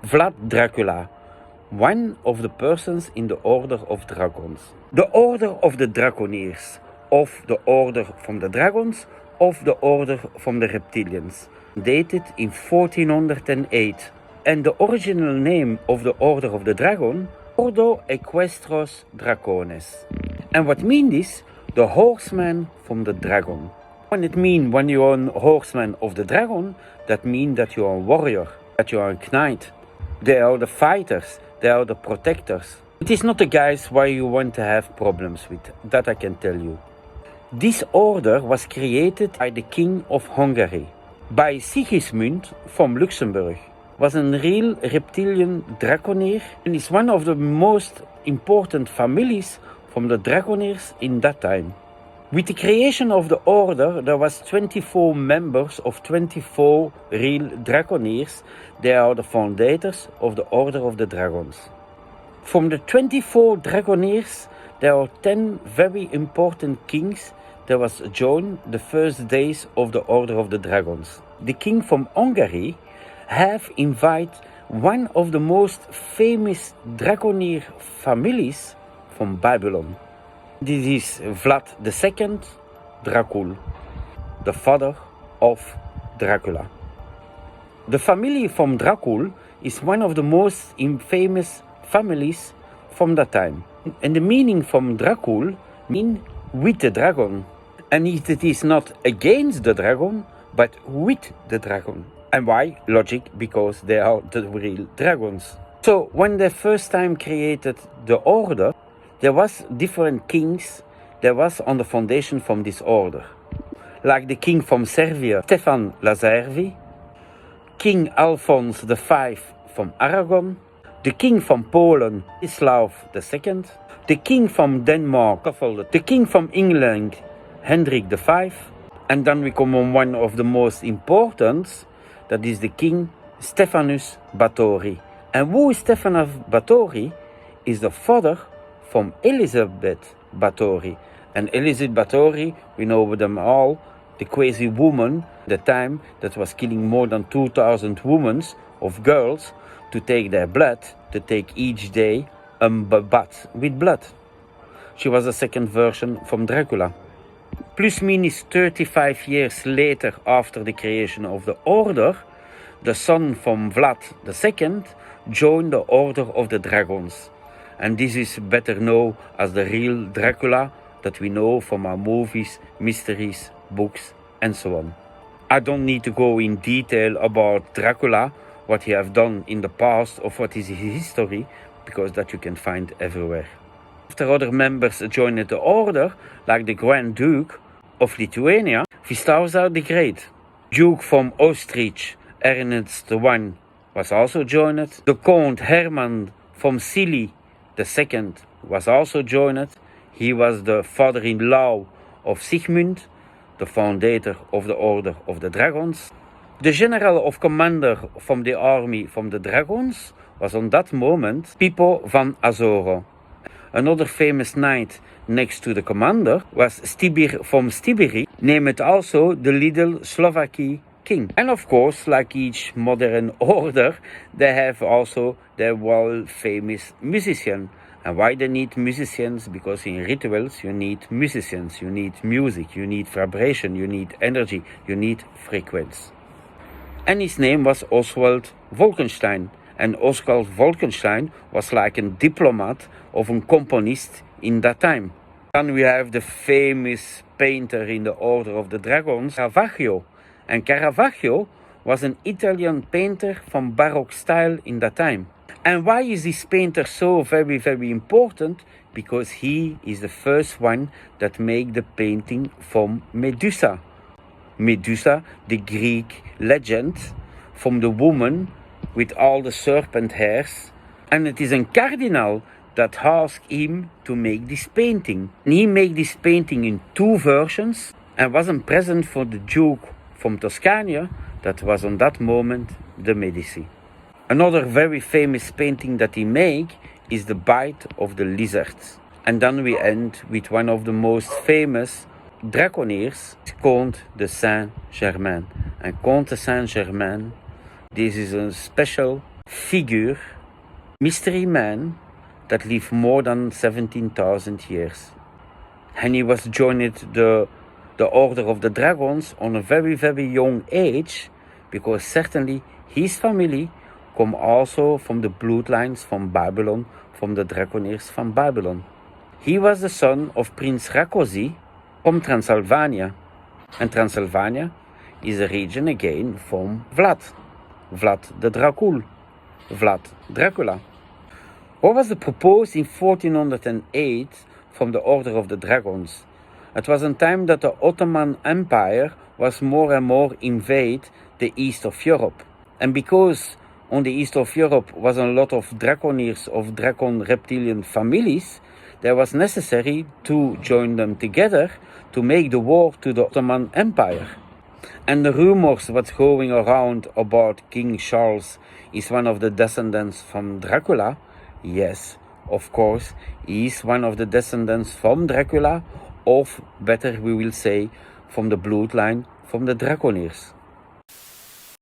Vlad Dracula, one of the persons in the Order of Dragons. The Order of the Draconiers, of the Order from the Dragons, of the Order from the Reptilians, dated in 1408, and the original name of the Order of the Dragon, Ordo Equestros Dracones. And what means this? The horseman from the dragon. When you're a horseman of the dragon, that means that you're a warrior, that you're a knight. They are the fighters, they are the protectors. It is not the guys why you want to have problems with, that I can tell you. This order was created by the King of Hungary, by Sigismund from Luxembourg. Was a real reptilian draconier and is one of the most important families from the draconiers in that time. With the creation of the order, there was 24 members of 24 real draconiers. They are the foundators of the Order of the Dragons. From the 24 draconiers, there are 10 very important kings that was joined the first days of the Order of the Dragons. The king from Hungary have invited one of the most famous draconier families from Babylon. This is Vlad II Dracul, the father of Dracula. The family from Dracul is one of the most famous families from that time. And the meaning from Dracul means with the dragon. And it is not against the dragon, but with the dragon. And why? Logic, because they are the real dragons. So when they first time created the order, there was different kings that was on the foundation from this order. Like the king from Serbia, Stefan Lazarvi, King Alphonse V from Aragon, the king from Poland, Islav II, the king from Denmark, the king from England, Hendrik V, and then we come on one of the most important, that is the king Stephanus Báthory. And who is Stephanus Báthory? Is the father from Elizabeth Báthory. And Elizabeth Báthory, we know them all, the crazy woman, the time that was killing more than 2,000 women of girls to take their blood, to take each day a bath with blood. She was a second version from Dracula. Plus minus 35 years later, after the creation of the order, the son from Vlad II joined the Order of the Dragons. And this is better known as the real Dracula that we know from our movies, mysteries, books, and so on. I don't need to go in detail about Dracula, what he have done in the past, or what is his history, because that you can find everywhere. After other members joined the order, like the Grand Duke of Lithuania, Vistauza the Great, Duke from Austrich, Ernest I, was also joined. The Count Hermann from Silly II was also joined. He was the father-in-law of Sigmund, the founder of the Order of the Dragons. The general of commander from the army from the Dragons was on that moment Pippo van Azoro. Another famous knight next to the commander was Stibir from Stibiri, named also the little Slovaki king. And of course, like each modern order, they have also their world-famous musician. And why they need musicians? Because in rituals you need musicians, you need music, you need vibration, you need energy, you need frequency. And his name was Oswald Wolkenstein. And Oswald Wolkenstein was like a diplomat of a componist in that time. Then we have the famous painter in the Order of the Dragons, Caravaggio. And Caravaggio was an Italian painter from Baroque style in that time. And why is this painter so very, very important? Because he is the first one that made the painting from Medusa. Medusa, the Greek legend, from the woman with all the serpent hairs. And it is a cardinal that asked him to make this painting. And he made this painting in two versions and was a present for the Duke from Toscania that was on that moment the Medici. Another very famous painting that he made is the Bite of the Lizard. And then we end with one of the most famous draconiers, Count de Saint-Germain. And Count de Saint-Germain, this is a special figure, mystery man that lived more than 17,000 years. And he was joined the Order of the Dragons on a very, very young age, because certainly his family come also from the bloodlines from Babylon, from the Draconiers from Babylon. He was the son of Prince Rákóczi from Transylvania. And Transylvania is a region again from Vlad the Dracul, Vlad Dracula. What was proposed in 1408 from the Order of the Dragons? It was a time that the Ottoman Empire was more and more invade the east of Europe. And because on the east of Europe was a lot of Draconiers, of Dracon reptilian families, there was necessary to join them together to make the war to the Ottoman Empire. And the rumors what's going around about King Charles is one of the descendants from Dracula. Yes, of course, he is one of the descendants from Dracula, or better we will say, from the bloodline from the Draconiers.